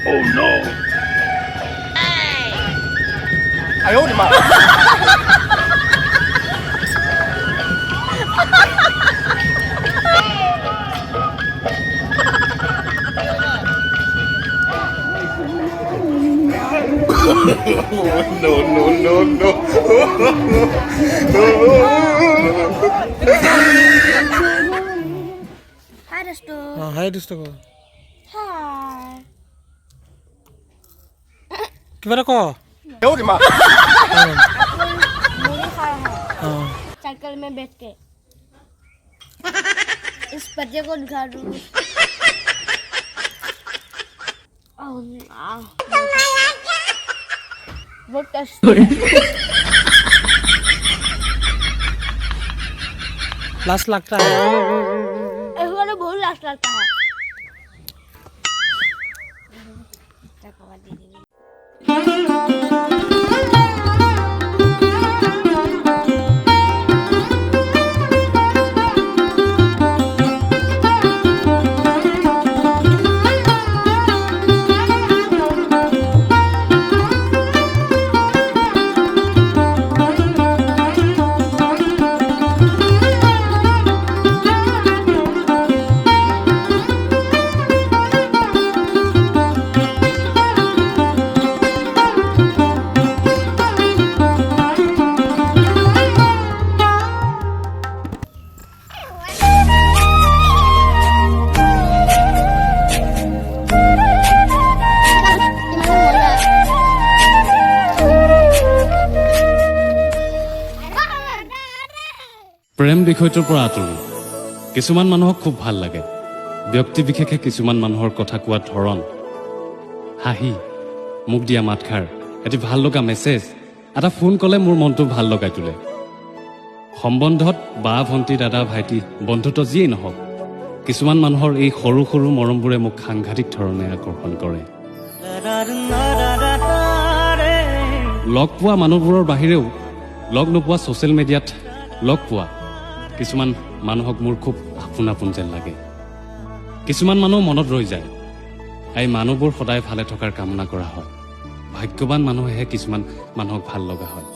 Oh no! 哎呦我的妈！No, no, no, no. Hi, Dustu. Hi, Dustu. Hi. कितना को? 哎呦我的妈！ मूली खा रहा है साइकिल में बैठ के इस बच्चे को दिखा दूँ बहुत टेस्टी लास्ट लगता है ऐसे वाले बहुत लास्ट लगता है প্ৰেম বিষয়টোৰ পৰা আঁতৰি কিছুমান মানুহক খুব ভাল লাগে ব্যক্তি বিশেষে কিছুমান মানুহৰ কথা কোৱাৰ ধৰণ হাঁহি মুখ দিয়া মাতখাৰ এটি ভাল লগা মেছেজ এটা ফোন কলে মোৰ মনটো ভাল লগাই তোলে সম্বন্ধত বা ভণ্টি দাদা ভাইটি বন্ধুত্ব যিয়েই নহওক কিছুমান মানুহৰ এই সৰু সৰু মৰমবোৰে মোক সাংঘাতিক ধৰণে আকৰ্ষণ কৰে লগ পোৱা মানুহবোৰৰ বাহিৰেও লগ নোপোৱা ছ'চিয়েল মিডিয়াত লগ পোৱা কিছুমান মানুহক মোৰ খুব আপোন আপোন যেন লাগে কিছুমান মানুহ মনত ৰৈ যায় এই মানুহবোৰ সদায় ভালে থকাৰ কামনা কৰা হয় ভাগ্যৱান মানুহেহে কিছুমান মানুহক ভাল লগা হয়